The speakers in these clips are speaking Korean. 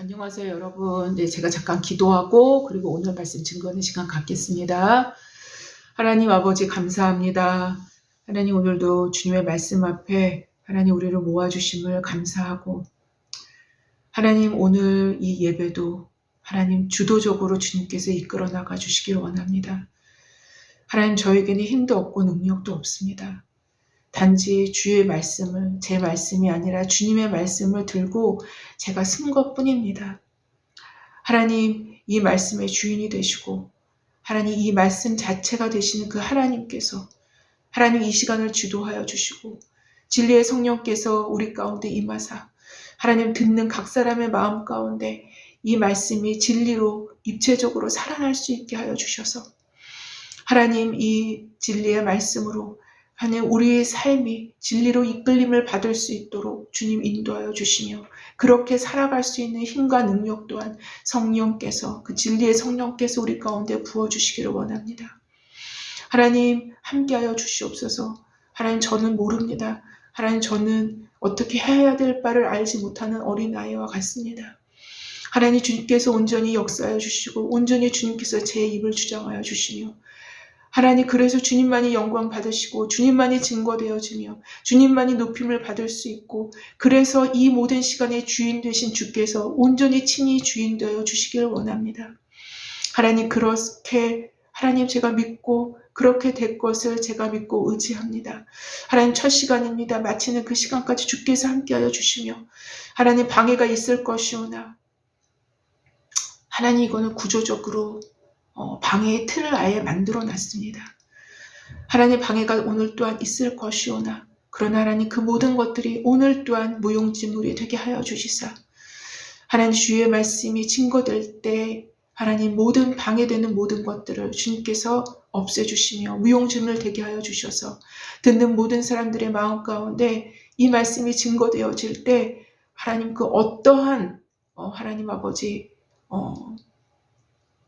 안녕하세요, 여러분. 네, 제가 잠깐 기도하고 그리고 오늘 말씀 증거하는 시간 갖겠습니다. 하나님 아버지 감사합니다. 하나님 오늘도 주님의 말씀 앞에 하나님 우리를 모아주심을 감사하고 하나님 오늘 이 예배도 하나님 주도적으로 주님께서 이끌어 나가 주시길 원합니다. 하나님 저에게는 힘도 없고 능력도 없습니다. 단지 주의 말씀을 제 말씀이 아니라 주님의 말씀을 들고 제가 쓴 것뿐입니다. 하나님 이 말씀의 주인이 되시고 하나님 이 말씀 자체가 되시는 그 하나님께서 하나님 이 시간을 주도하여 주시고 진리의 성령께서 우리 가운데 임하사 하나님 듣는 각 사람의 마음 가운데 이 말씀이 진리로 입체적으로 살아날 수 있게 하여 주셔서 하나님 이 진리의 말씀으로 하나님 우리의 삶이 진리로 이끌림을 받을 수 있도록 주님 인도하여 주시며 그렇게 살아갈 수 있는 힘과 능력 또한 성령께서 그 진리의 성령께서 우리 가운데 부어주시기를 원합니다. 하나님 함께하여 주시옵소서. 하나님 저는 모릅니다. 하나님 저는 어떻게 해야 될 바를 알지 못하는 어린아이와 같습니다. 하나님 주님께서 온전히 역사하여 주시고 온전히 주님께서 제 입을 주장하여 주시며 하나님 그래서 주님만이 영광 받으시고 주님만이 증거되어지며 주님만이 높임을 받을 수 있고 그래서 이 모든 시간의 주인 되신 주께서 온전히 친히 주인 되어 주시기를 원합니다. 하나님 그렇게 하나님 제가 믿고 그렇게 될 것을 제가 믿고 의지합니다. 하나님 첫 시간입니다. 마치는 그 시간까지 주께서 함께하여 주시며 하나님 방해가 있을 것이오나 하나님 이거는 구조적으로 방해의 틀을 아예 만들어 놨습니다. 하나님 방해가 오늘 또한 있을 것이오나 그러나 하나님 그 모든 것들이 오늘 또한 무용지물이 되게 하여 주시사 하나님 주의 말씀이 증거될 때 하나님 모든 방해되는 모든 것들을 주님께서 없애주시며 무용지물 되게 하여 주셔서 듣는 모든 사람들의 마음 가운데 이 말씀이 증거되어질 때 하나님 그 어떠한 하나님 아버지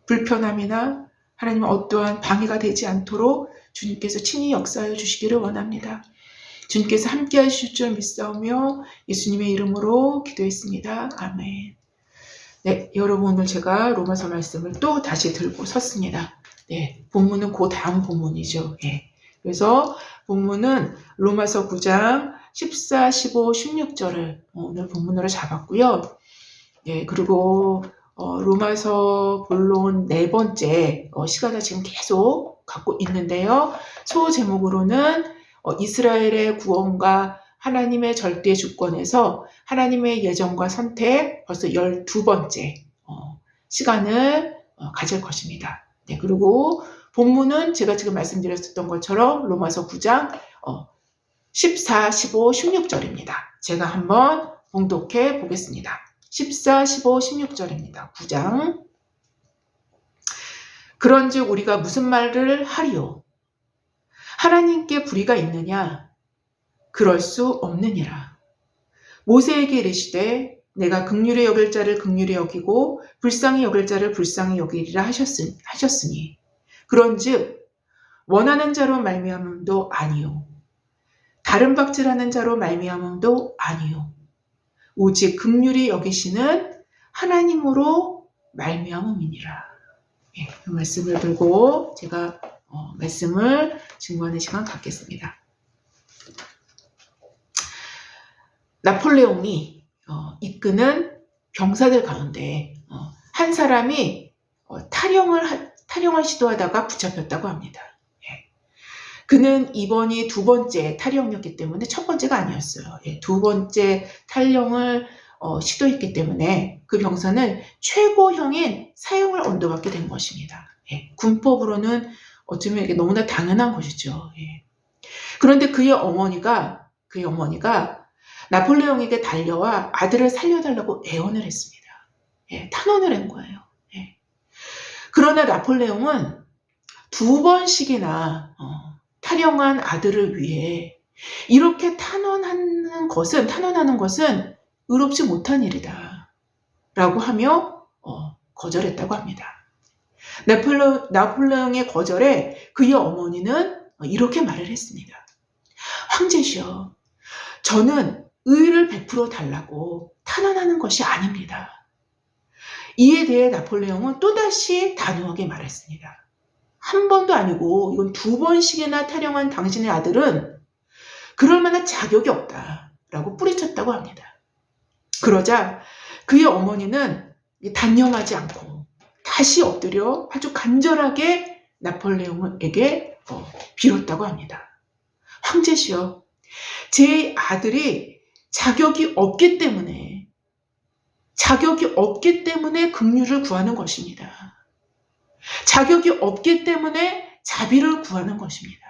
불편함이나 하나님 어떠한 방해가 되지 않도록 주님께서 친히 역사하여 주시기를 원합니다. 주님께서 함께 하실 줄 믿사오며 예수님의 이름으로 기도했습니다. 아멘. 네, 여러분 오늘 제가 로마서 말씀을 또 다시 들고 섰습니다. 네, 본문은 그 다음 본문이죠. 네, 그래서 본문은 로마서 9장 14, 15, 16절을 오늘 본문으로 잡았고요. 네, 그리고 로마서 본론 네 번째 시간을 지금 계속 갖고 있는데요. 소 제목으로는 이스라엘의 구원과 하나님의 절대 주권에서 하나님의 예정과 선택 벌써 12번째 시간을 가질 것입니다. 네, 그리고 본문은 제가 지금 말씀드렸던 것처럼 로마서 9장 14, 15, 16절입니다. 제가 한번 봉독해 보겠습니다. 14, 15, 16절입니다. 9장. 그런즉 우리가 무슨 말을 하리요? 하나님께 불의가 있느냐? 그럴 수 없느니라. 모세에게 이르시되 내가 긍휼히 여길 자를 긍휼히 여기고 불쌍히 여길 자를 불쌍히 여기리라 하셨으니 그런즉 원하는 자로 말미암음도 아니요 다른 박질하는 자로 말미암음도 아니요 오직 긍휼히 여기시는 하나님으로 말미암음이니라. 예, 그 말씀을 들고 제가 말씀을 증거하는 시간 갖겠습니다. 나폴레옹이 이끄는 병사들 가운데 한 사람이 탈영을 시도하다가 붙잡혔다고 합니다. 예. 그는 이번이 두 번째 탈영이었기 때문에 첫 번째가 아니었어요. 예, 두 번째 탈영을 시도했기 때문에 그 병사는 최고형인 사형을 언도받게 된 것입니다. 예, 군법으로는 어쩌면 이게 너무나 당연한 것이죠. 예. 그런데 그의 어머니가 나폴레옹에게 달려와 아들을 살려달라고 애원을 했습니다. 예, 탄원을 한 거예요. 예. 그러나 나폴레옹은 두 번씩이나 탈영한 아들을 위해 이렇게 탄원하는 것은 의롭지 못한 일이다 라고 하며 거절했다고 합니다. 나폴레옹의 거절에 그의 어머니는 이렇게 말을 했습니다. 황제시여, 저는 의를 베풀어 달라고 탄원하는 것이 아닙니다. 이에 대해 나폴레옹은 또다시 단호하게 말했습니다. 한 번도 아니고 이건 2번씩이나 타령한 당신의 아들은 그럴 만한 자격이 없다라고 뿌리쳤다고 합니다. 그러자 그의 어머니는 단념하지 않고 다시 엎드려 아주 간절하게 나폴레옹에게 빌었다고 합니다. 황제시여, 제 아들이 자격이 없기 때문에 긍휼을 구하는 것입니다. 자격이 없기 때문에 자비를 구하는 것입니다.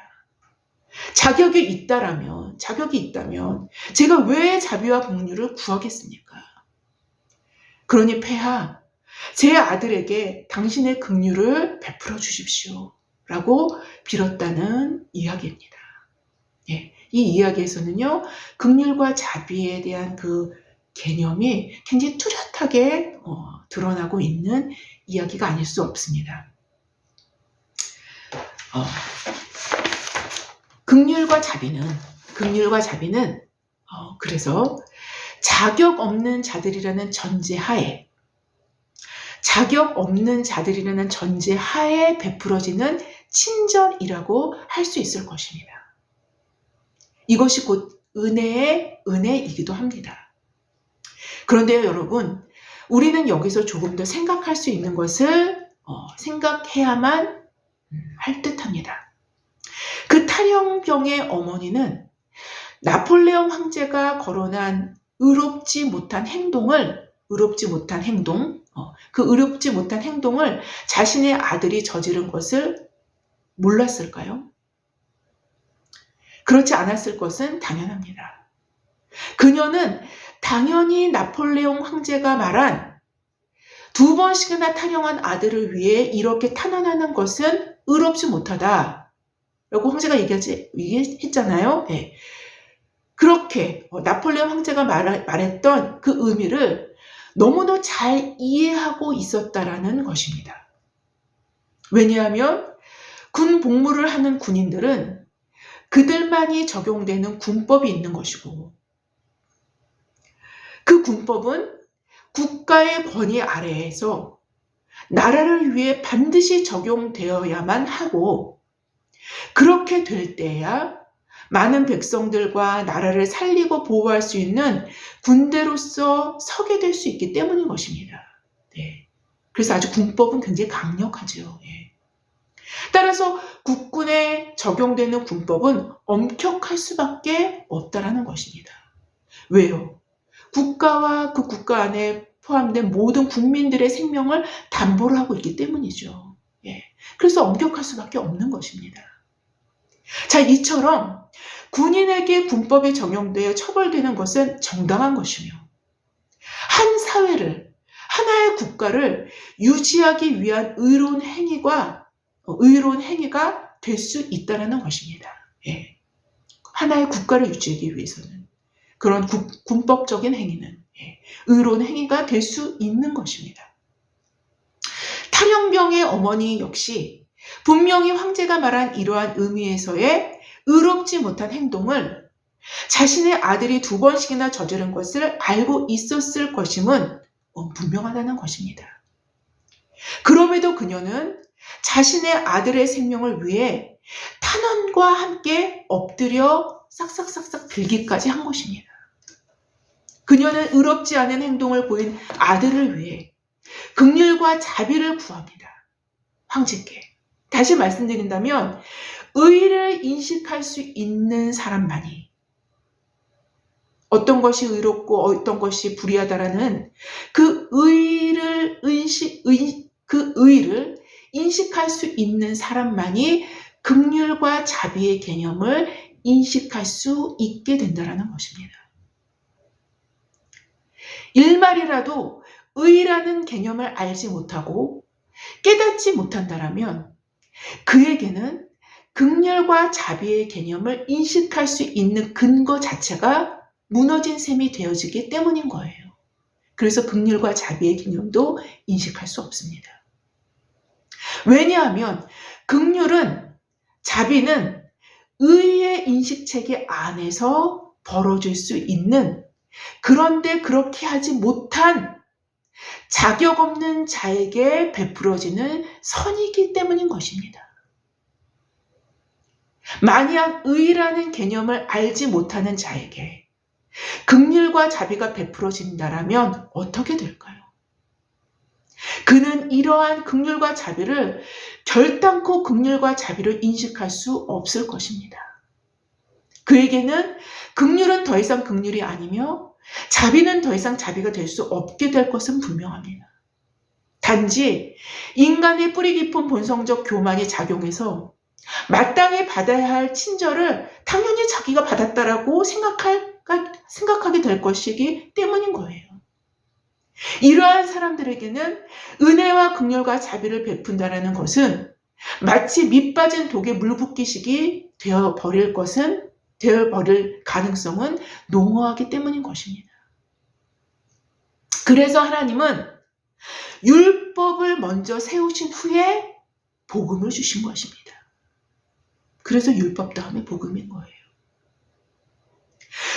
자격이 있다면 제가 왜 자비와 긍휼을 구하겠습니까? 그러니 폐하, 제 아들에게 당신의 긍휼을 베풀어 주십시오 라고 빌었다는 이야기입니다. 예, 이 이야기에서는요, 긍휼과 자비에 대한 그 개념이 굉장히 뚜렷하게 드러나고 있는 이야기가 아닐 수 없습니다. 긍휼과 자비는 그래서 자격 없는 자들이라는 전제하에 베풀어지는 친절이라고 할 수 있을 것입니다. 이것이 곧 은혜이기도 합니다. 그런데요, 여러분, 우리는 여기서 조금 더 생각할 수 있는 것을 생각해야만 할 듯합니다. 그 탈영병의 어머니는 나폴레옹 황제가 거론한 의롭지 못한 행동을 자신의 아들이 저지른 것을 몰랐을까요? 그렇지 않았을 것은 당연합니다. 그녀는 당연히 나폴레옹 황제가 말한 2번씩이나 탈영한 아들을 위해 이렇게 탄원하는 것은 의롭지 못하다 라고 황제가 얘기했잖아요. 네. 그렇게 나폴레옹 황제가 말했던 그 의미를 너무도 잘 이해하고 있었다라는 것입니다. 왜냐하면 군 복무를 하는 군인들은 그들만이 적용되는 군법이 있는 것이고, 그 군법은 국가의 권위 아래에서 나라를 위해 반드시 적용되어야만 하고, 그렇게 될 때야 많은 백성들과 나라를 살리고 보호할 수 있는 군대로서 서게 될 수 있기 때문인 것입니다. 네. 그래서 아주 군법은 굉장히 강력하죠. 예. 따라서 국군에 적용되는 군법은 엄격할 수밖에 없다라는 것입니다. 왜요? 국가와 그 국가 안에 포함된 모든 국민들의 생명을 담보를 하고 있기 때문이죠. 예. 그래서 엄격할 수밖에 없는 것입니다. 자, 이처럼 군인에게 군법이 적용되어 처벌되는 것은 정당한 것이며, 한 사회를, 하나의 국가를 유지하기 위한 의로운 행위가 될 수 있다는 것입니다. 예. 하나의 국가를 유지하기 위해서는 그런 군법적인 행위는 의로운 행위가 될 수 있는 것입니다. 탈영병의 어머니 역시 분명히 황제가 말한 이러한 의미에서의 의롭지 못한 행동을 자신의 아들이 2번씩이나 저지른 것을 알고 있었을 것임은 분명하다는 것입니다. 그럼에도 그녀는 자신의 아들의 생명을 위해 탄원과 함께 엎드려 싹싹싹싹 빌기까지 한 것입니다. 그녀는 의롭지 않은 행동을 보인 아들을 위해 긍휼과 자비를 구합니다. 황제께. 다시 말씀드린다면 의를 인식할 수 있는 사람만이 어떤 것이 의롭고 어떤 것이 불의하다라는 그 의를 인식할 수 있는 사람만이 긍휼과 자비의 개념을 인식할 수 있게 된다는 것입니다. 일말이라도 의라는 개념을 알지 못하고 깨닫지 못한다라면 그에게는 긍휼과 자비의 개념을 인식할 수 있는 근거 자체가 무너진 셈이 되어지기 때문인 거예요. 그래서 긍휼과 자비의 개념도 인식할 수 없습니다. 왜냐하면 긍휼은, 자비는 의의 인식체계 안에서 벌어질 수 있는, 그런데 그렇게 하지 못한 자격 없는 자에게 베풀어지는 선이기 때문인 것입니다. 만약 의라는 개념을 알지 못하는 자에게 긍휼과 자비가 베풀어진다라면 어떻게 될까요? 그는 이러한 긍휼과 자비를 결단코 긍휼과 자비를 인식할 수 없을 것입니다. 그에게는 긍휼은 더 이상 긍휼이 아니며 자비는 더 이상 자비가 될 수 없게 될 것은 분명합니다. 단지 인간의 뿌리 깊은 본성적 교만이 작용해서 마땅히 받아야 할 친절을 당연히 자기가 받았다라고 생각하게 될 것이기 때문인 거예요. 이러한 사람들에게는 은혜와 긍휼과 자비를 베푼다라는 것은 마치 밑 빠진 독에 물 붓기식이 되어버릴 가능성은 농후하기 때문인 것입니다. 그래서 하나님은 율법을 먼저 세우신 후에 복음을 주신 것입니다. 그래서 율법 다음에 복음인 거예요.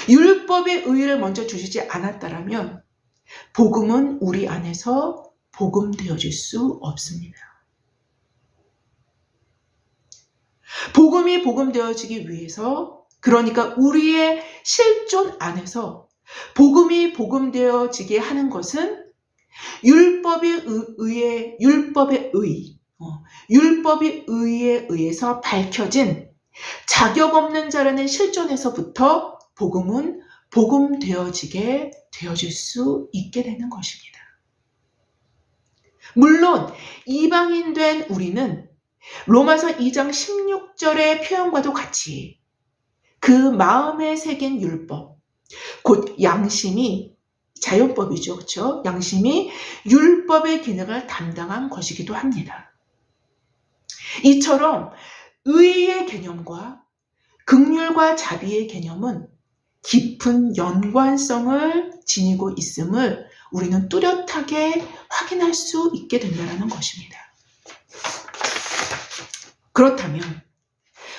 율법의 의의를 먼저 주시지 않았다라면 복음은 우리 안에서 복음되어질 수 없습니다. 복음이 복음되어지기 위해서, 그러니까 우리의 실존 안에서 복음이 복음되어지게 하는 것은 율법의 의에 의해서 밝혀진 자격 없는 자라는 실존에서부터 복음은 복음되어지게 되어질 수 있게 되는 것입니다. 물론 이방인 된 우리는 로마서 2장 16절의 표현과도 같이 그 마음에 새긴 율법, 곧 양심이, 자율법이죠. 그렇죠? 양심이 율법의 기능을 담당한 것이기도 합니다. 이처럼 의의 개념과 긍휼과 자비의 개념은 깊은 연관성을 지니고 있음을 우리는 뚜렷하게 확인할 수 있게 된다는 것입니다. 그렇다면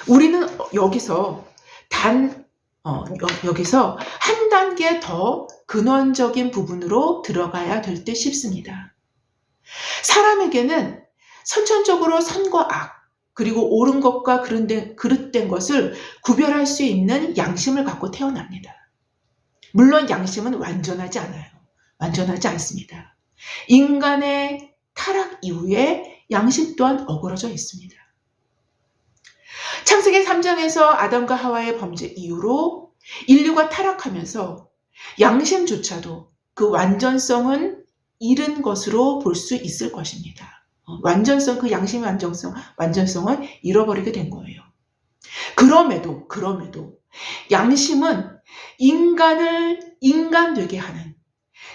우리는 여기서 한 단계 더 근원적인 부분으로 들어가야 될 듯 싶습니다. 사람에게는 선천적으로 선과 악, 그리고 옳은 것과 그릇된 것을 구별할 수 있는 양심을 갖고 태어납니다. 물론 양심은 완전하지 않아요. 완전하지 않습니다. 인간의 타락 이후에 양심 또한 어그러져 있습니다. 창세기 3장에서 아담과 하와의 범죄 이후로 인류가 타락하면서 양심조차도 그 완전성은 잃은 것으로 볼 수 있을 것입니다. 그 양심의 완전성을 잃어버리게 된 거예요. 그럼에도 양심은 인간을 인간 되게 하는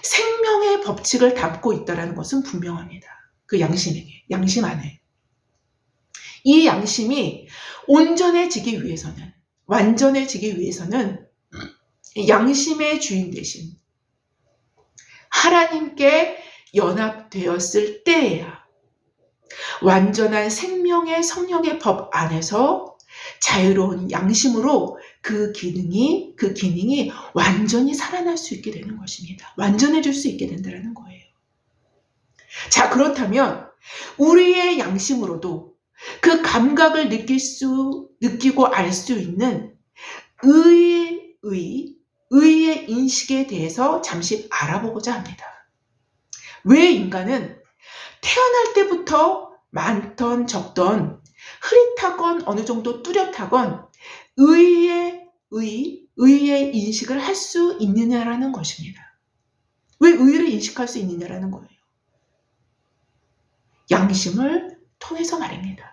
생명의 법칙을 담고 있다는 것은 분명합니다. 그 양심 안에. 이 양심이 완전해지기 위해서는 양심의 주인 대신 하나님께 연합되었을 때에야 완전한 생명의 성령의 법 안에서 자유로운 양심으로 그 기능이 완전히 살아날 수 있게 되는 것입니다. 완전해질 수 있게 된다는 거예요. 자, 그렇다면 우리의 양심으로도 그 감각을 느끼고 알 수 있는 의의 인식에 대해서 잠시 알아보고자 합니다. 왜 인간은 태어날 때부터 많던 적던 흐릿하건 어느 정도 뚜렷하건 의의 인식을 할 수 있느냐라는 것입니다. 왜 의를 인식할 수 있느냐라는 거예요. 양심을 통해서 말입니다.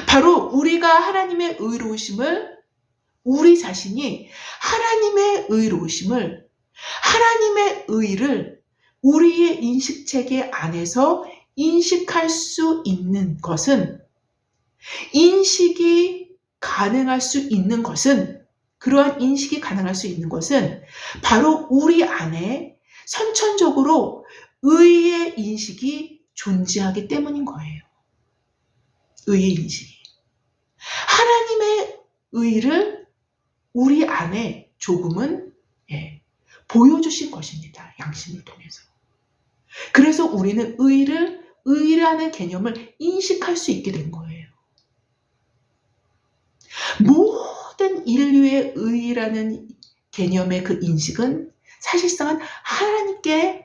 바로 우리가 하나님의 의로우심을, 우리 자신이 하나님의 의로우심을, 하나님의 의를 우리의 인식체계 안에서 인식할 수 있는 것은, 그러한 인식이 가능할 수 있는 것은 바로 우리 안에 선천적으로 의의 인식이 존재하기 때문인 거예요. 의의 인식이. 하나님의 의를 우리 안에 조금은 보여주신 것입니다. 양심을 통해서. 그래서 우리는 의라는 개념을 인식할 수 있게 된 거예요. 모든 인류의 의라는 개념의 그 인식은 사실상은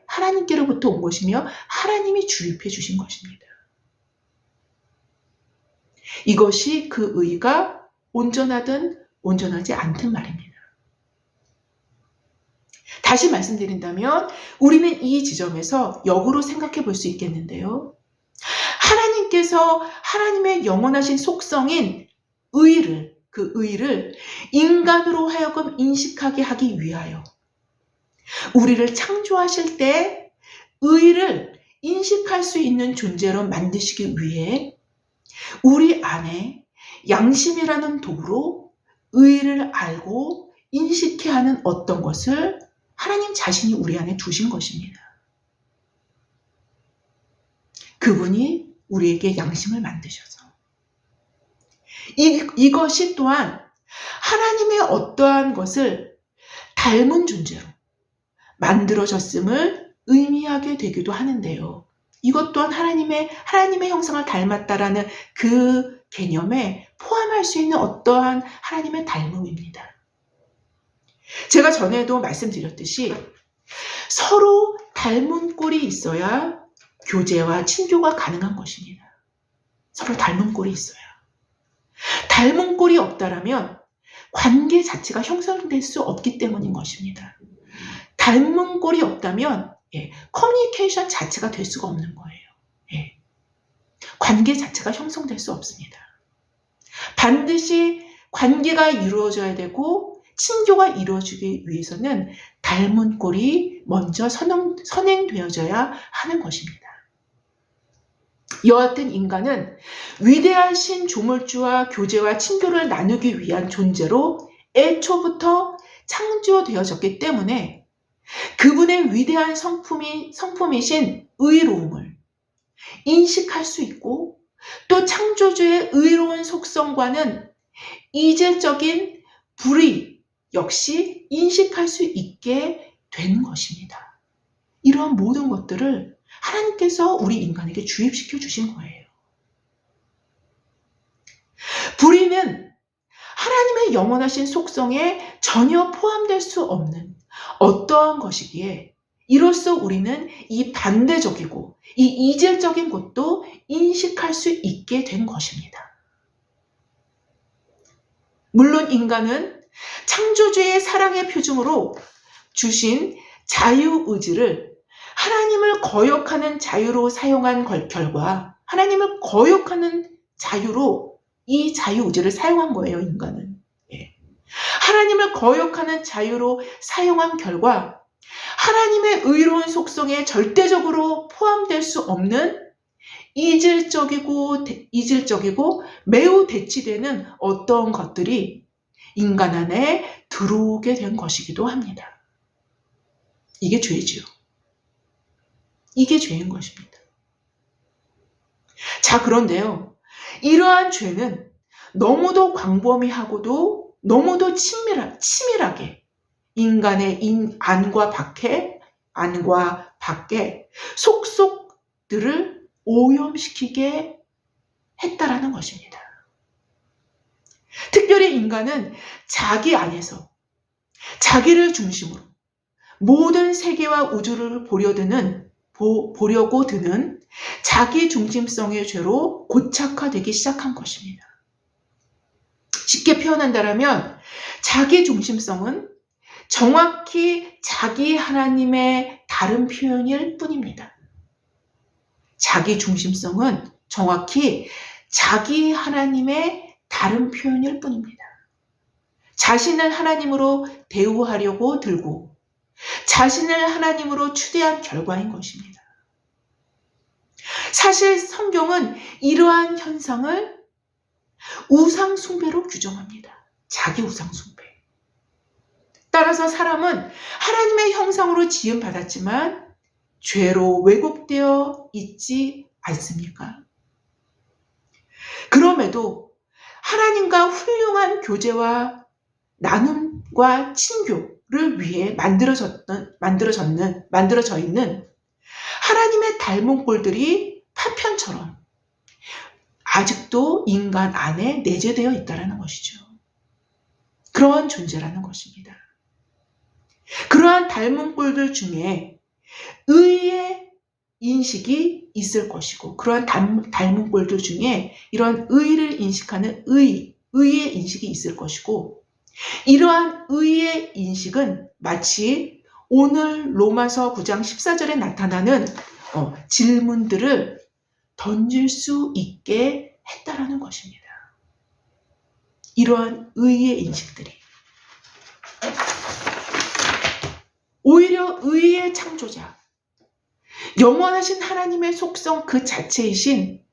하나님께로부터 온 것이며 하나님이 주입해 주신 것입니다. 이것이 그 의가 온전하든 온전하지 않든 말입니다. 다시 말씀드린다면 우리는 이 지점에서 역으로 생각해 볼 수 있겠는데요. 하나님께서 하나님의 영원하신 속성인 그 의를 인간으로 하여금 인식하게 하기 위하여 우리를 창조하실 때 의를 인식할 수 있는 존재로 만드시기 위해 우리 안에 양심이라는 도구로 의를 알고 인식해야 하는 어떤 것을 하나님 자신이 우리 안에 두신 것입니다. 그분이 우리에게 양심을 만드셔서 이것이 또한 하나님의 어떠한 것을 닮은 존재로 만들어졌음을 의미하게 되기도 하는데요. 이것 또한 하나님의 형상을 닮았다라는 그 개념에 포함할 수 있는 어떠한 하나님의 닮음입니다. 제가 전에도 말씀드렸듯이 서로 닮은 꼴이 있어야 교제와 친교가 가능한 것입니다. 서로 닮은 꼴이 있어야. 닮은 꼴이 없다라면 관계 자체가 형성될 수 없기 때문인 것입니다. 닮은 꼴이 없다면 커뮤니케이션 자체가 될 수가 없는 거예요. 관계 자체가 형성될 수 없습니다. 반드시 관계가 이루어져야 되고 친교가 이루어지기 위해서는 닮은 꼴이 먼저 선행되어져야 하는 것입니다. 여하튼 인간은 위대하신 조물주와 교제와 친교를 나누기 위한 존재로 애초부터 창조되어졌기 때문에 그분의 위대한 성품이신 의로움을 인식할 수 있고 또 창조주의 의로운 속성과는 이질적인 불의 역시 인식할 수 있게 된 것입니다. 이러한 모든 것들을 하나님께서 우리 인간에게 주입시켜 주신 거예요. 불의는 하나님의 영원하신 속성에 전혀 포함될 수 없는 어떠한 것이기에 이로써 우리는 이 반대적이고 이 이질적인 것도 인식할 수 있게 된 것입니다. 물론 인간은 창조주의 사랑의 표징으로 주신 자유의지를 하나님을 거역하는 자유로 사용한 결과 하나님을 거역하는 자유로 이 자유의지를 사용한 거예요, 인간은. 하나님을 거역하는 자유로 사용한 결과 하나님의 의로운 속성에 절대적으로 포함될 수 없는 이질적이고 매우 대치되는 어떤 것들이 인간 안에 들어오게 된 것이기도 합니다. 이게 죄지요. 이게 죄인 것입니다. 자, 그런데요. 이러한 죄는 너무도 광범위하고도 너무도 치밀하게 인간의 안과 밖에 속속들을 오염시키게 했다라는 것입니다. 특별히 인간은 자기 안에서 자기를 중심으로 모든 세계와 우주를 보려고 드는 자기 중심성의 죄로 고착화되기 시작한 것입니다. 쉽게 표현한다면 자기 중심성은 정확히 자기 하나님의 다른 표현일 뿐입니다. 자기 중심성은 정확히 자기 하나님의 다른 표현일 뿐입니다. 자신을 하나님으로 대우하려고 들고 자신을 하나님으로 추대한 결과인 것입니다. 사실 성경은 이러한 현상을 우상숭배로 규정합니다. 자기 우상숭배. 따라서 사람은 하나님의 형상으로 지음받았지만 죄로 왜곡되어 있지 않습니까? 그럼에도 하나님과 훌륭한 교제와 나눔과 친교를 위해 만들어져 있는 하나님의 닮은 꼴들이 파편처럼 아직도 인간 안에 내재되어 있다는 것이죠. 그러한 존재라는 것입니다. 그러한 닮은 꼴들 중에 의의 인식이 있을 것이고, 그러한 닮은 꼴들 중에 이런 의를 인식하는 의의 인식이 있을 것이고, 이러한 의의 인식은 마치 오늘 로마서 9장 14절에 나타나는 질문들을 던질 수 있게 했다라는 것입니다. 이러한 의의 인식들이 오히려 의의 창조자, 영원하신 하나님의 속성 그 자체이신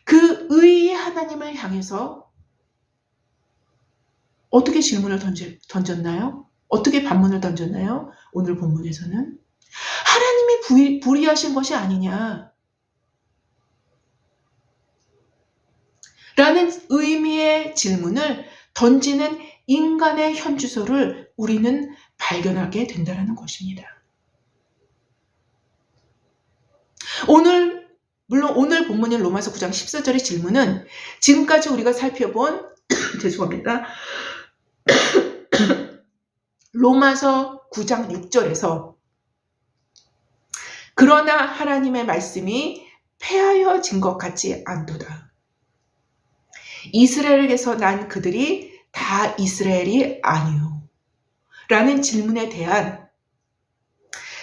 그 의의 하나님을 향해서 어떻게 질문을 던졌나요? 어떻게 반문을 던졌나요? 오늘 본문에서는 하나님이 불의하신 것이 아니냐 라는 의미의 질문을 던지는 인간의 현주소를 우리는 발견하게 된다는 것입니다. 물론 오늘 본문인 로마서 9장 14절의 질문은 지금까지 우리가 살펴본 죄송합니다. 로마서 9장 6절에서 그러나 하나님의 말씀이 폐하여진 것 같지 않도다. 이스라엘에게서 난 그들이 다 이스라엘이 아니요. 라는 질문에 대한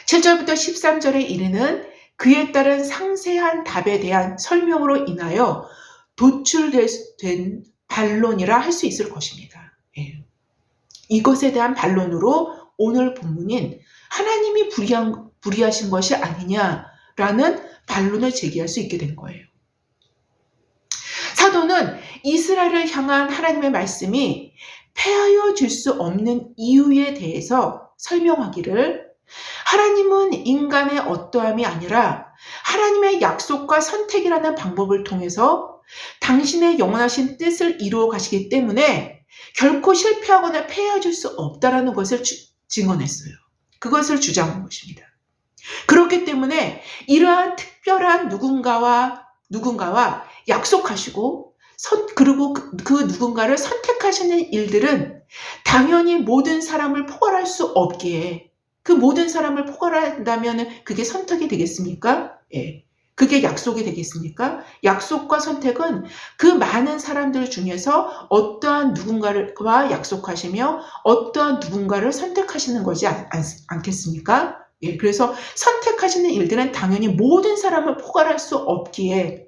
7절부터 13절에 이르는 그에 따른 상세한 답에 대한 설명으로 인하여 도출된 반론이라 할 수 있을 것입니다. 예. 이것에 대한 반론으로 오늘 본문인 하나님이 불의하신 것이 아니냐라는 반론을 제기할 수 있게 된 거예요. 사도는 이스라엘을 향한 하나님의 말씀이 폐하여질 수 없는 이유에 대해서 설명하기를 하나님은 인간의 어떠함이 아니라 하나님의 약속과 선택이라는 방법을 통해서 당신의 영원하신 뜻을 이루어 가시기 때문에 결코 실패하거나 폐하여질 수 없다라는 것을 증언했어요. 그것을 주장한 것입니다. 그렇기 때문에 이러한 특별한 누군가와 약속하시고 그리고 그 누군가를 선택하시는 일들은 당연히 모든 사람을 포괄할 수 없기에 그 모든 사람을 포괄한다면 그게 선택이 되겠습니까? 예. 그게 약속이 되겠습니까? 약속과 선택은 그 많은 사람들 중에서 어떠한 누군가와 약속하시며 어떠한 누군가를 선택하시는 거지 않겠습니까? 예. 그래서 선택하시는 일들은 당연히 모든 사람을 포괄할 수 없기에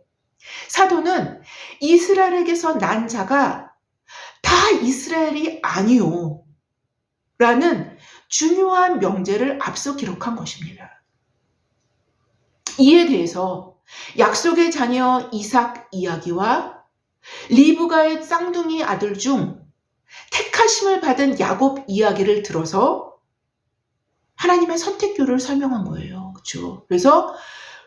사도는 이스라엘에게서 난 자가 다 이스라엘이 아니요 라는 중요한 명제를 앞서 기록한 것입니다. 이에 대해서 약속의 자녀 이삭 이야기와 리브가의 쌍둥이 아들 중 택하심을 받은 야곱 이야기를 들어서 하나님의 선택교를 설명한 거예요. 그렇죠? 그래서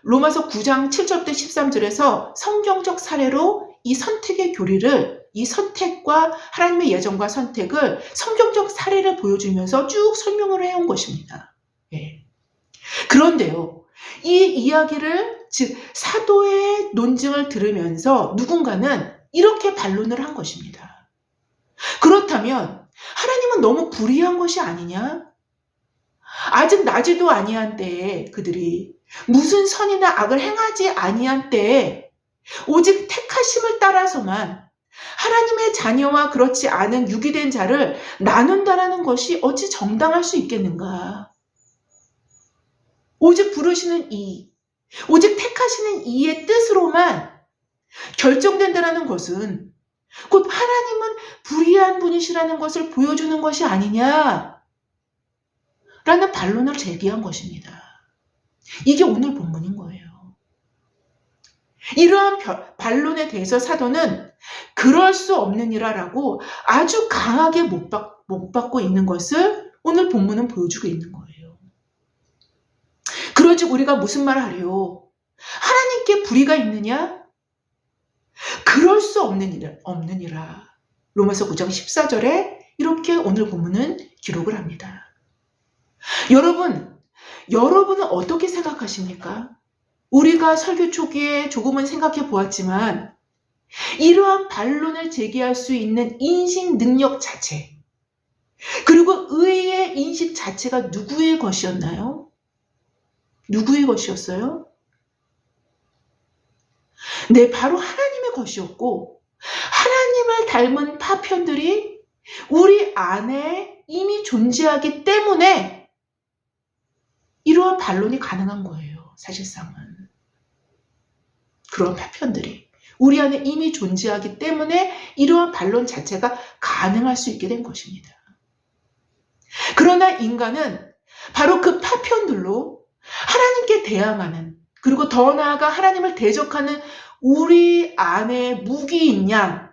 로마서 9장 7절부터 13절에서 성경적 사례로 이 선택의 교리를 이 선택과 하나님의 예정과 선택을 성경적 사례를 보여주면서 쭉 설명을 해온 것입니다. 예. 그런데요, 이 이야기를 즉 사도의 논증을 들으면서 누군가는 이렇게 반론을 한 것입니다. 그렇다면 하나님은 너무 불의한 것이 아니냐? 아직 나지도 아니한 때에 그들이 무슨 선이나 악을 행하지 아니한 때에 오직 택하심을 따라서만 하나님의 자녀와 그렇지 않은 유기된 자를 나눈다라는 것이 어찌 정당할 수 있겠는가? 오직 부르시는 이, 오직 택하시는 이의 뜻으로만 결정된다라는 것은 곧 하나님은 불의한 분이시라는 것을 보여주는 것이 아니냐? 라는 반론을 제기한 것입니다. 이게 오늘 본문인 거예요. 이러한 반론에 대해서 사도는 그럴 수 없느니라라고 아주 강하게 못 받고 있는 것을 오늘 본문은 보여주고 있는 거예요. 그러즉 우리가 무슨 말을 하려? 하나님께 불의가 있느냐? 그럴 수 없느니라. 로마서 9장 14절에 이렇게 오늘 본문은 기록을 합니다. 여러분은 어떻게 생각하십니까? 우리가 설교 초기에 조금은 생각해 보았지만 이러한 반론을 제기할 수 있는 인식 능력 자체, 그리고 의의 인식 자체가 누구의 것이었나요? 누구의 것이었어요? 네, 바로 하나님의 것이었고, 하나님을 닮은 파편들이 우리 안에 이미 존재하기 때문에 이러한 반론이 가능한 거예요. 사실상은. 그런 파편들이 우리 안에 이미 존재하기 때문에 이러한 반론 자체가 가능할 수 있게 된 것입니다. 그러나 인간은 바로 그 파편들로 하나님께 대항하는, 그리고 더 나아가 하나님을 대적하는 우리 안에 무기인 양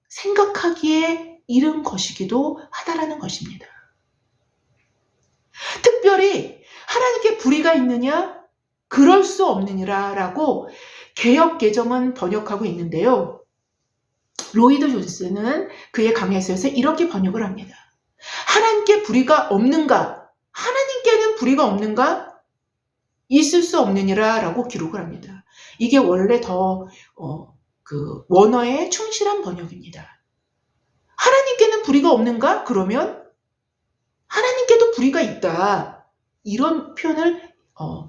생각하기에 이른 것이기도 하다라는 것입니다. 특별히 하나님께 불의가 있느냐? 그럴 수 없느니라 라고 개역개정은 번역하고 있는데요. 로이드 존스는 그의 강해서에서 이렇게 번역을 합니다. 하나님께 불의가 없는가? 하나님께는 불의가 없는가? 있을 수 없느니라 라고 기록을 합니다. 이게 원래 더 원어에 충실한 번역입니다. 하나님께는 불의가 없는가? 그러면 하나님께도 불의가 있다. 이런 표현을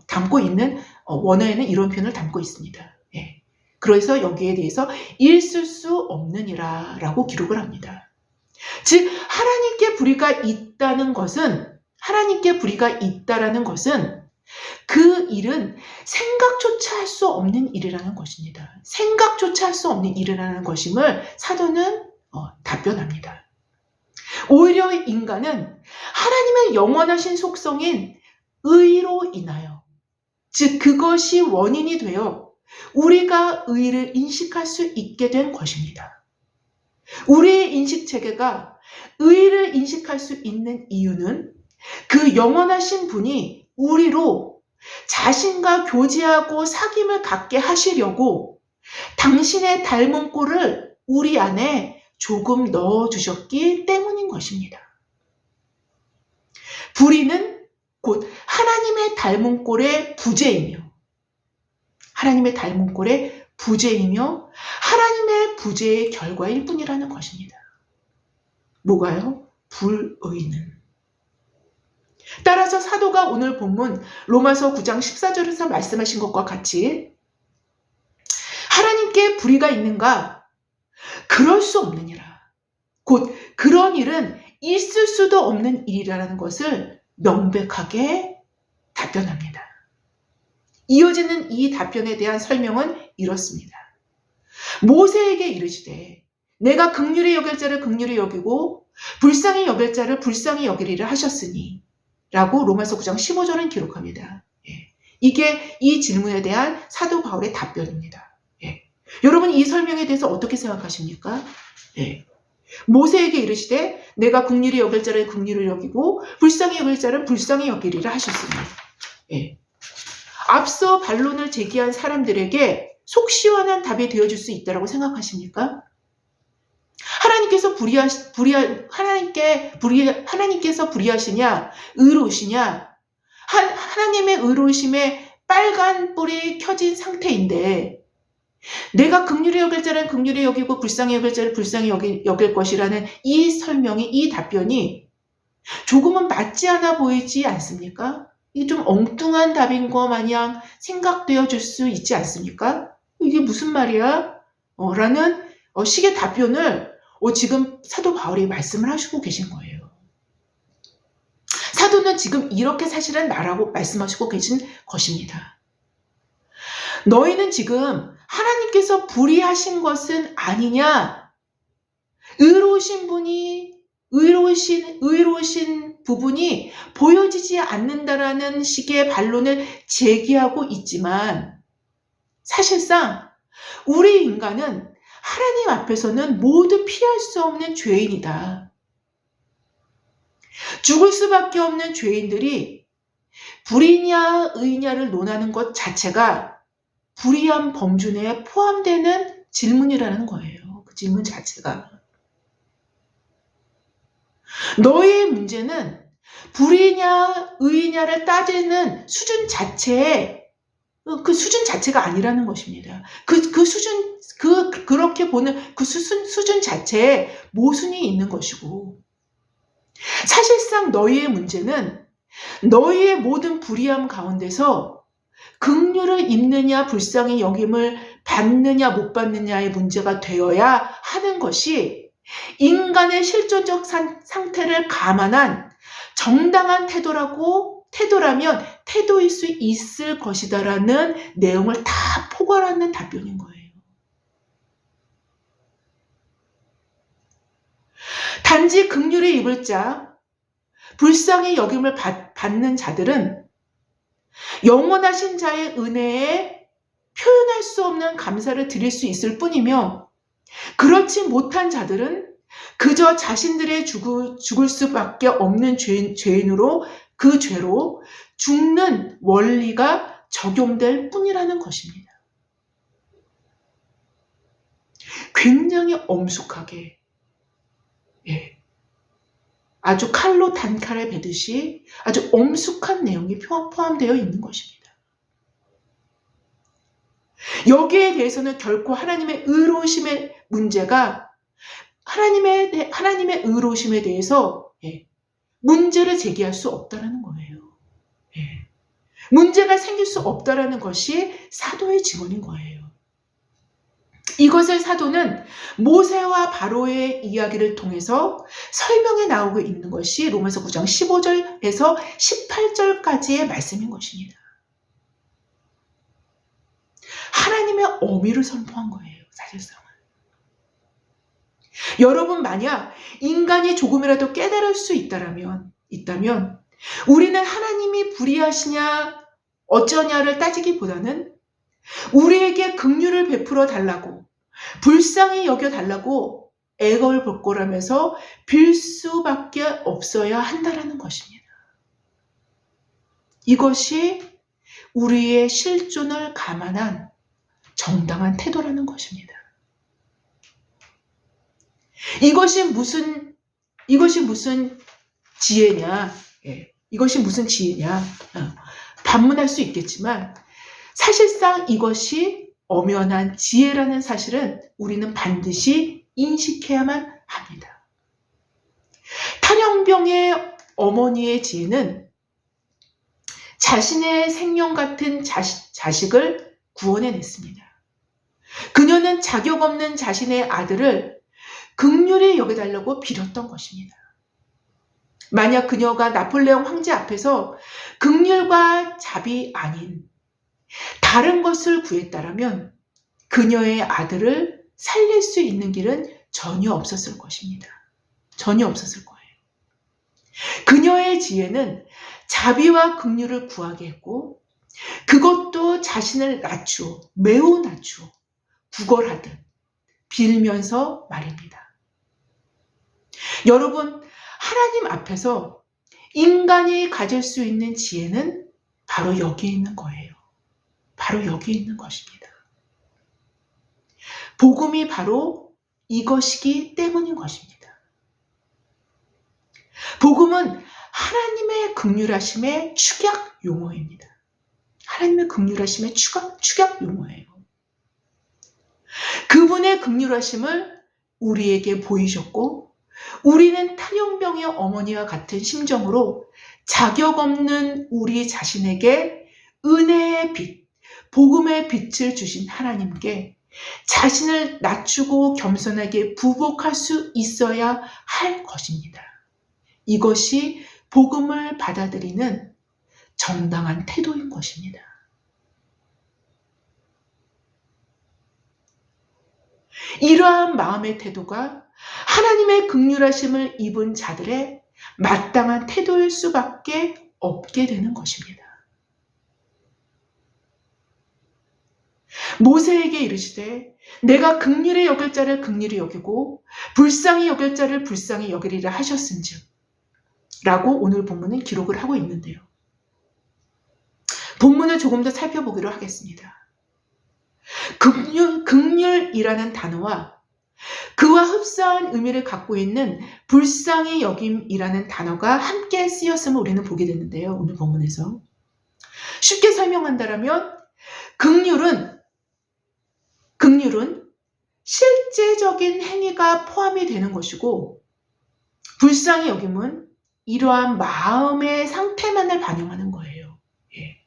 담고 있는, 원어에는 이런 표현을 담고 있습니다. 예. 그래서 여기에 대해서 있을 수 없느니라 라고 기록을 합니다. 즉 하나님께 불의가 있다는 것은, 하나님께 불의가 있다라는 것은 그 일은 생각조차 할 수 없는 일이라는 것입니다. 생각조차 할 수 없는 일이라는 것임을 사도는 답변합니다. 오히려 인간은 하나님의 영원하신 속성인 의로 인하여, 즉 그것이 원인이 되어 우리가 의를 인식할 수 있게 된 것입니다. 우리의 인식체계가 의를 인식할 수 있는 이유는 그 영원하신 분이 우리로 자신과 교제하고 사귐을 갖게 하시려고 당신의 닮은 꼴을 우리 안에 조금 넣어주셨기 때문인 것입니다. 불의는 곧 하나님의 닮은 꼴의 부재이며, 하나님의 닮은 꼴의 부재이며 하나님의 부재의 결과일 뿐이라는 것입니다. 뭐가요? 불의는. 따라서 사도가 오늘 본문 로마서 9장 14절에서 말씀하신 것과 같이 하나님께 불의가 있는가? 그럴 수 없느니라. 곧 그런 일은 있을 수도 없는 일이라는 것을 명백하게 답변합니다. 이어지는 이 답변에 대한 설명은 이렇습니다. 모세에게 이르시되 내가 긍휼히 여길 자를 긍휼히 여기고 불쌍히 여길 자를 불쌍히 여기리라 하셨으니 라고 로마서 9장 15절은 기록합니다. 예. 이게 이 질문에 대한 사도 바울의 답변입니다. 예. 여러분 이 설명에 대해서 어떻게 생각하십니까? 예. 모세에게 이르시되 내가 긍휼히 여길 자를 긍휼히 여기고 불쌍히 여길 자를 불쌍히 여기리라 하셨으니. 예. 앞서 반론을 제기한 사람들에게 속 시원한 답이 되어줄 수 있다고 생각하십니까? 하나님께서 불의하시냐, 의로우시냐? 하나님의 의로우심에 빨간 불이 켜진 상태인데 내가 긍휼히 여길 자는 긍휼히 여기고 불쌍히 여길 자를 불쌍히 여길 것이라는 이 설명이, 이 답변이 조금은 맞지 않아 보이지 않습니까? 이게 좀 엉뚱한 답인 거 마냥 생각되어 줄 수 있지 않습니까? 이게 무슨 말이야? 라는 식의 답변을 지금 사도 바울이 말씀을 하시고 계신 거예요. 사도는 지금 이렇게 사실은 나라고 말씀하시고 계신 것입니다. 너희는 지금 하나님께서 불의하신 것은 아니냐? 의로우신 부분이 보여지지 않는다라는 식의 반론을 제기하고 있지만 사실상 우리 인간은 하나님 앞에서는 모두 피할 수 없는 죄인이다. 죽을 수밖에 없는 죄인들이 불의냐 의냐를 논하는 것 자체가 불의한 범주 내에 포함되는 질문이라는 거예요. 그 질문 자체가. 너의 문제는 불의냐 의냐를 따지는 수준 자체에 그 수준 자체가 아니라는 것입니다. 그 수준, 그렇게 보는 그 수준 자체에 모순이 있는 것이고, 사실상 너희의 문제는 너희의 모든 불의함 가운데서 긍휼을 입느냐 불쌍히 여김을 받느냐 못 받느냐의 문제가 되어야 하는 것이 인간의 실존적 상태를 감안한 정당한 태도라면 태도일 수 있을 것이다라는 내용을 다 포괄하는 답변인 거예요. 단지 긍휼을 입을 자, 불쌍히 여김을 받는 자들은 영원하신 자의 은혜에 표현할 수 없는 감사를 드릴 수 있을 뿐이며, 그렇지 못한 자들은 그저 자신들의 죽을 수밖에 없는 죄인으로 그 죄로 죽는 원리가 적용될 뿐이라는 것입니다. 굉장히 엄숙하게, 아주 칼로 단칼에 베듯이 아주 엄숙한 내용이 포함되어 있는 것입니다. 여기에 대해서는 결코 하나님의 의로우심의 문제가 하나님의 의로우심에 대해서 문제를 제기할 수 없다는 거예요. 문제가 생길 수 없다는 것이 사도의 증언인 거예요. 이것을 사도는 모세와 바로의 이야기를 통해서 설명해 나오고 있는 것이 로마서 9장 15절에서 18절까지의 말씀인 것입니다. 하나님의 어미를 선포한 거예요, 사실상은. 여러분, 만약 인간이 조금이라도 깨달을 수 있다면 우리는 하나님이 불의하시냐 어쩌냐를 따지기보다는 우리에게 긍휼을 베풀어 달라고, 불쌍히 여겨 달라고 애걸 벗고라면서 빌 수밖에 없어야 한다라는 것입니다. 이것이 우리의 실존을 감안한 정당한 태도라는 것입니다. 이것이 무슨 지혜냐? 이것이 무슨 지혜냐? 반문할 수 있겠지만 사실상 이것이 엄연한 지혜라는 사실은 우리는 반드시 인식해야만 합니다. 탈영병의 어머니의 지혜는 자신의 생명 같은 자식을 구원해냈습니다. 그녀는 자격 없는 자신의 아들을 긍휼히 여겨달라고 빌었던 것입니다. 만약 그녀가 나폴레옹 황제 앞에서 긍휼과 자비 아닌 다른 것을 구했다라면 그녀의 아들을 살릴 수 있는 길은 전혀 없었을 것입니다. 전혀 없었을 거예요. 그녀의 지혜는 자비와 긍휼을 구하게 했고, 그것도 자신을 매우 낮추어 구걸하듯 빌면서 말입니다. 여러분, 하나님 앞에서 인간이 가질 수 있는 지혜는 바로 여기에 있는 거예요. 바로 여기에 있는 것입니다. 복음이 바로 이것이기 때문인 것입니다. 복음은 하나님의 긍휼하심의 축약 용어입니다. 하나님의 긍휼하심의 축약 용어예요. 그분의 긍휼하심을 우리에게 보이셨고, 우리는 탈영병의 어머니와 같은 심정으로 자격 없는 우리 자신에게 은혜의 빛, 복음의 빛을 주신 하나님께 자신을 낮추고 겸손하게 부복할 수 있어야 할 것입니다. 이것이 복음을 받아들이는 정당한 태도인 것입니다. 이러한 마음의 태도가 하나님의 긍휼하심을 입은 자들의 마땅한 태도일 수밖에 없게 되는 것입니다. 모세에게 이르시되 내가 긍휼히 여길 자를 긍휼히 여기고 불쌍히 여길 자를 불쌍히 여기리라 하셨은즉 라고 오늘 본문은 기록을 하고 있는데요. 본문을 조금 더 살펴보기로 하겠습니다. 긍휼이라는 단어와 그와 흡사한 의미를 갖고 있는 불쌍히 여김이라는 단어가 함께 쓰였음을 우리는 보게 됐는데요. 오늘 본문에서 쉽게 설명한다면 긍휼은 실제적인 행위가 포함이 되는 것이고, 불쌍히 여김은 이러한 마음의 상태만을 반영하는 거예요. 예.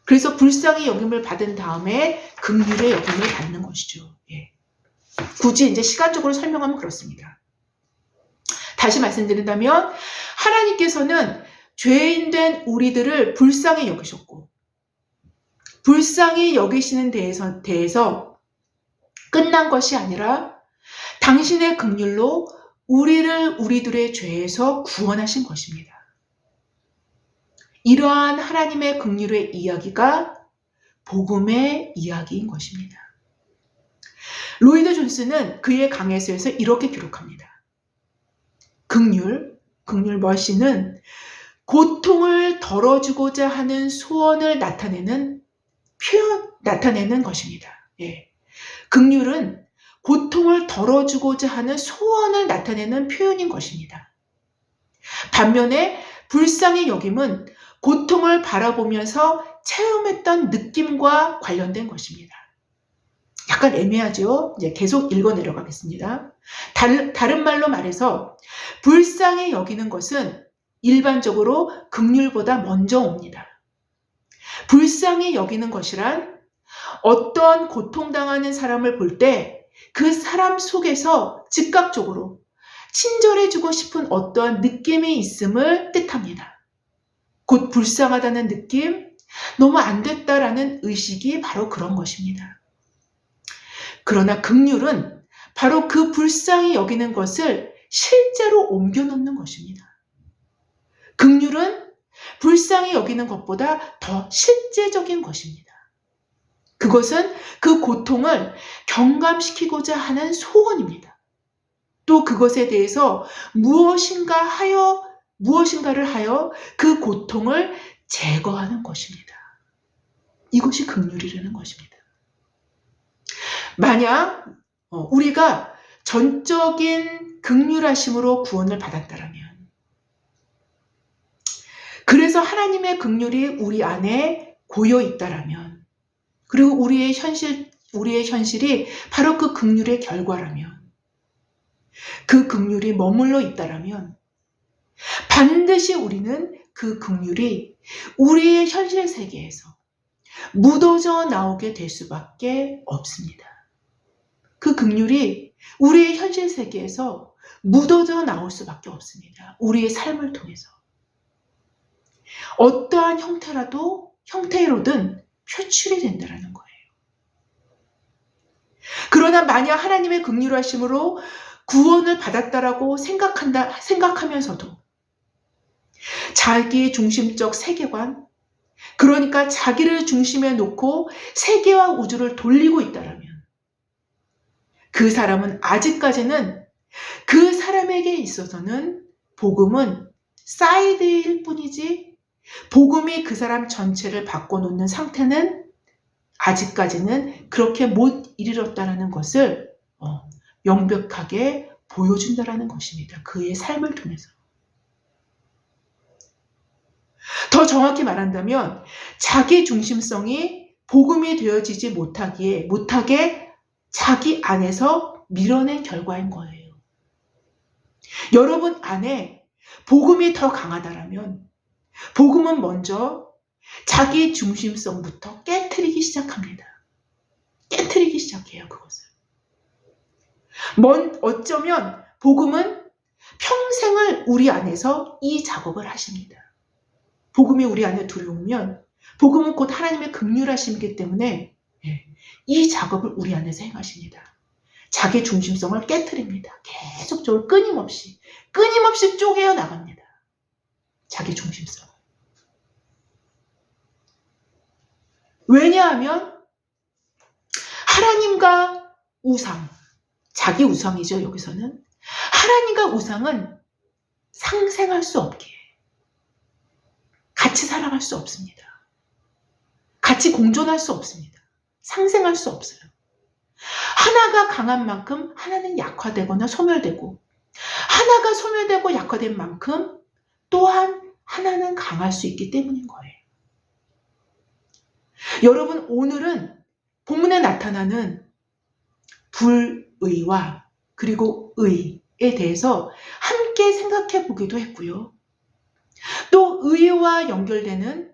그래서 불쌍히 여김을 받은 다음에 긍휼의 여김을 받는 것이죠. 예. 굳이 이제 시간적으로 설명하면 그렇습니다. 다시 말씀드린다면 하나님께서는 죄인 된 우리들을 불쌍히 여기셨고, 불쌍히 여기시는 대해서 끝난 것이 아니라 당신의 긍휼로 우리들의 죄에서 구원하신 것입니다. 이러한 하나님의 긍휼의 이야기가 복음의 이야기인 것입니다. 로이드 존스는 그의 강해서에서 이렇게 기록합니다. 긍휼 머시는 고통을 덜어주고자 하는 소원을 나타내는 것입니다. 예. 긍휼은 고통을 덜어주고자 하는 소원을 나타내는 표현인 것입니다. 반면에 불쌍히 여김은 고통을 바라보면서 체험했던 느낌과 관련된 것입니다. 약간 애매하죠? 이제 계속 읽어 내려가겠습니다. 다른 말로 말해서 불쌍히 여기는 것은 일반적으로 긍휼보다 먼저 옵니다. 불쌍히 여기는 것이란 어떤 고통당하는 사람을 볼 때 그 사람 속에서 즉각적으로 친절해주고 싶은 어떠한 느낌이 있음을 뜻합니다. 곧 불쌍하다는 느낌, 너무 안 됐다라는 의식이 바로 그런 것입니다. 그러나 긍휼은 바로 그 불쌍히 여기는 것을 실제로 옮겨놓는 것입니다. 긍휼은 불쌍히 여기는 것보다 더 실제적인 것입니다. 그것은 그 고통을 경감시키고자 하는 소원입니다. 또 그것에 대해서 무엇인가를 하여 그 고통을 제거하는 것입니다. 이것이 긍휼이라는 것입니다. 만약 우리가 전적인 긍휼하심으로 구원을 받았다라면, 그래서 하나님의 긍휼이 우리 안에 고여 있다라면, 그리고 우리의 현실이 바로 그 긍휼의 결과라면, 그 긍휼이 머물러 있다라면 반드시 우리는 그 긍휼이 우리의 현실 세계에서 묻어져 나오게 될 수밖에 없습니다. 그 긍휼이 우리의 현실 세계에서 묻어져 나올 수밖에 없습니다. 우리의 삶을 통해서. 어떠한 형태로든 표출이 된다는 거예요. 그러나 만약 하나님의 긍휼하심으로 구원을 받았다라고 생각하면서도 자기 중심적 세계관, 그러니까 자기를 중심에 놓고 세계와 우주를 돌리고 있다라면, 그 사람은 아직까지는 그 사람에게 있어서는 복음은 사이드일 뿐이지, 복음이 그 사람 전체를 바꿔놓는 상태는 아직까지는 그렇게 못 이르렀다는 것을 명백하게 보여준다는 것입니다. 그의 삶을 통해서. 더 정확히 말한다면 자기 중심성이 복음이 되어지지 못하게 자기 안에서 밀어낸 결과인 거예요. 여러분 안에 복음이 더 강하다라면 복음은 먼저 자기 중심성부터 깨트리기 시작합니다. 깨트리기 시작해요, 그것을. 어쩌면 복음은 평생을 우리 안에서 이 작업을 하십니다. 복음이 우리 안에 들어오면 복음은 곧 하나님의 긍휼하심이기 때문에 이 작업을 우리 안에서 행하십니다. 자기 중심성을 깨트립니다. 계속적으로 끊임없이 쪼개어 나갑니다. 자기 중심성. 왜냐하면 하나님과 우상, 자기 우상이죠, 여기서는. 하나님과 우상은 상생할 수 없기에 같이 살아갈 수 없습니다. 같이 공존할 수 없습니다. 상생할 수 없어요. 하나가 강한 만큼 하나는 약화되거나 소멸되고, 하나가 소멸되고 약화된 만큼 또한 하나는 강할 수 있기 때문인 거예요. 여러분, 오늘은 본문에 나타나는 불의와 그리고 의에 대해서 함께 생각해 보기도 했고요. 또 의와 연결되는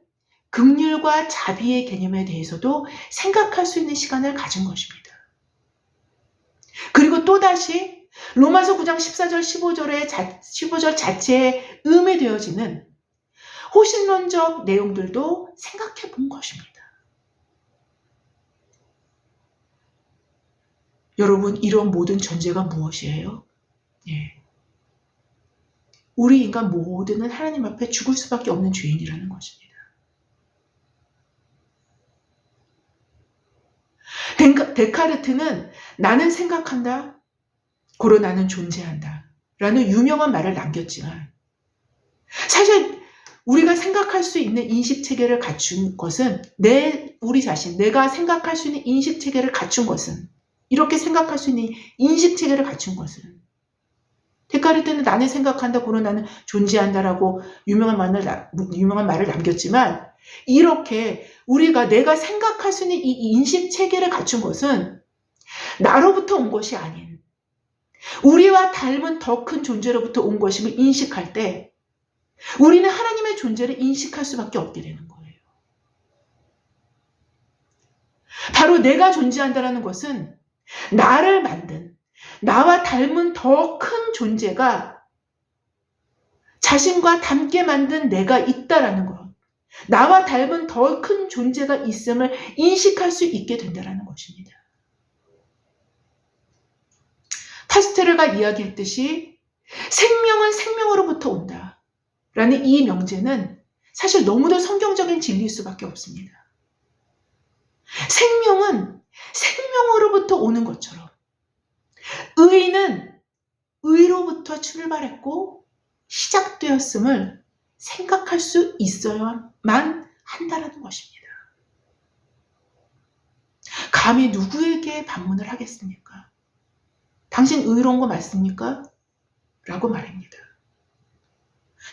긍휼과 자비의 개념에 대해서도 생각할 수 있는 시간을 가진 것입니다. 그리고 또다시 로마서 9장 14절 15절 자체에 음해되어지는 호신론적 내용들도 생각해 본 것입니다. 여러분, 이런 모든 존재가 무엇이에요? 예. 우리 인간 모두는 하나님 앞에 죽을 수밖에 없는 죄인이라는 것입니다. 데카르트는 나는 생각한다, 고로 나는 존재한다 라는 유명한 말을 남겼지만, 사실 우리가 생각할 수 있는 인식체계를 갖춘 것은 우리 자신, 내가 생각할 수 있는 인식체계를 갖춘 것은, 이렇게 생각할 수 있는 인식체계를 갖춘 것은, 데카르트는 나는 생각한다, 고로 나는 존재한다라고 유명한 말을 남겼지만, 이렇게 내가 생각할 수 있는 이 인식체계를 갖춘 것은 나로부터 온 것이 아닌 우리와 닮은 더 큰 존재로부터 온 것임을 인식할 때 우리는 하나님의 존재를 인식할 수밖에 없게 되는 거예요. 바로 내가 존재한다는 것은 나를 만든, 나와 닮은 더 큰 존재가 자신과 닮게 만든 내가 있다라는 것, 나와 닮은 더 큰 존재가 있음을 인식할 수 있게 된다는 것입니다. 파스테르가 이야기했듯이 생명은 생명으로부터 온다 라는 이 명제는 사실 너무도 성경적인 진리일 수밖에 없습니다. 생명은 생명으로부터 오는 것처럼 의는 의로부터 출발했고 시작되었음을 생각할 수 있어야만 한다는 것입니다. 감히 누구에게 반문을 하겠습니까? 당신 의로운 거 맞습니까? 라고 말합니다.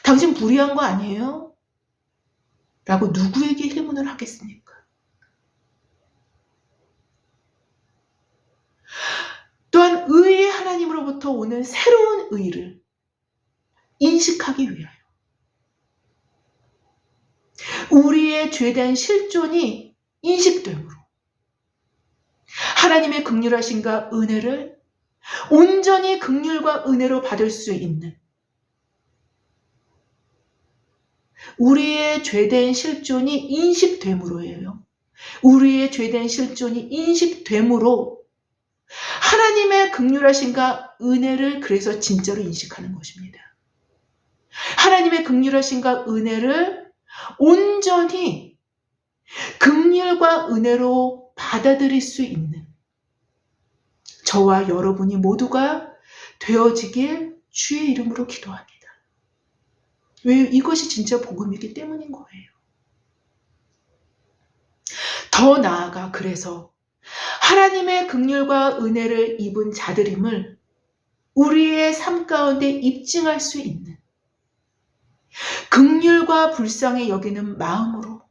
당신 불의한 거 아니에요? 라고 누구에게 질문을 하겠습니까? 또한 의의 하나님으로부터 오는 새로운 의를 인식하기 위하여 우리의 죄된 실존이 인식됨으로 하나님의 긍휼하심과 은혜를 온전히 긍휼과 은혜로 받을 수 있는 우리의 죄된 실존이 인식됨으로예요. 우리의 죄된 실존이 인식됨으로 하나님의 긍휼하심과 은혜를 그래서 진짜로 인식하는 것입니다. 하나님의 긍휼하심과 은혜를 온전히 긍휼과 은혜로 받아들일 수 있는 저와 여러분이 모두가 되어지길 주의 이름으로 기도합니다. 왜? 이것이 진짜 복음이기 때문인 거예요. 더 나아가 그래서 하나님의 긍휼과 은혜를 입은 자들임을 우리의 삶 가운데 입증할 수 있는 긍휼과 불쌍히 여기는 마음으로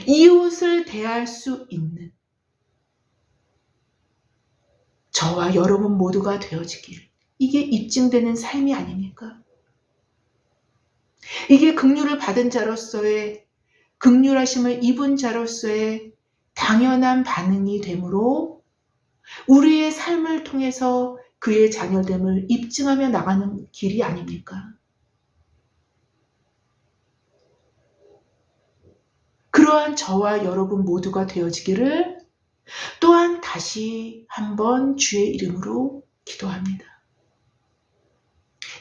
이웃을 대할 수 있는 저와 여러분 모두가 되어지길, 이게 입증되는 삶이 아닙니까? 이게 긍휼을 받은 자로서의, 긍휼하심을 입은 자로서의 당연한 반응이 되므로 우리의 삶을 통해서 그의 자녀됨을 입증하며 나가는 길이 아닙니까? 그러한 저와 여러분 모두가 되어지기를 또한 다시 한번 주의 이름으로 기도합니다.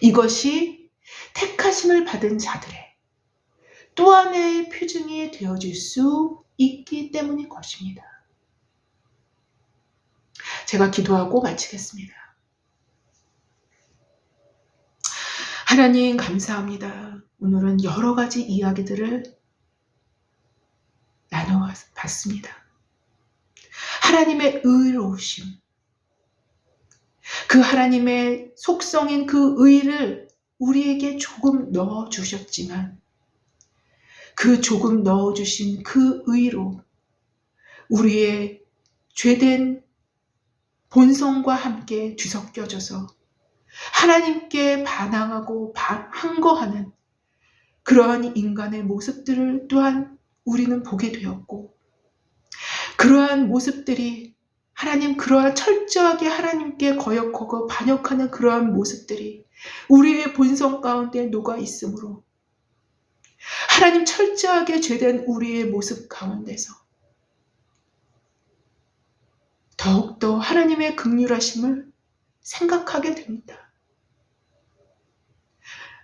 이것이 택하심을 받은 자들의 또 하나의 표징이 되어질 수 있기 때문인 것입니다. 제가 기도하고 마치겠습니다. 하나님 감사합니다. 오늘은 여러 가지 이야기들을 나눠봤습니다. 하나님의 의로우심, 그 하나님의 속성인 그 의를 우리에게 조금 넣어주셨지만 그 조금 넣어주신 그 의로 우리의 죄된 본성과 함께 뒤섞여져서 하나님께 반항하고 항거하는 그러한 인간의 모습들을 또한 우리는 보게 되었고, 그러한 모습들이 그러한 철저하게 하나님께 거역하고 반역하는 그러한 모습들이 우리의 본성 가운데 녹아 있으므로 하나님 철저하게 죄된 우리의 모습 가운데서 더욱더 하나님의 긍휼하심을 생각하게 됩니다.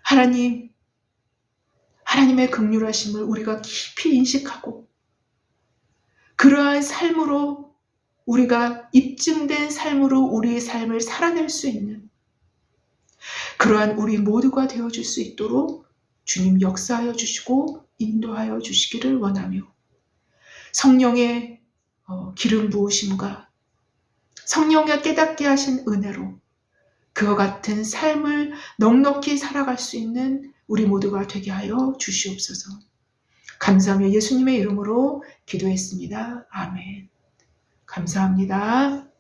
하나님의 긍휼하심을 우리가 깊이 인식하고 그러한 삶으로 우리가 입증된 삶으로 우리의 삶을 살아낼 수 있는 그러한 우리 모두가 되어줄 수 있도록 주님 역사하여 주시고 인도하여 주시기를 원하며, 성령의 기름 부으심과 성령의 깨닫게 하신 은혜로 그와 같은 삶을 넉넉히 살아갈 수 있는 우리 모두가 되게 하여 주시옵소서. 감사하며 예수님의 이름으로 기도했습니다. 아멘. 감사합니다.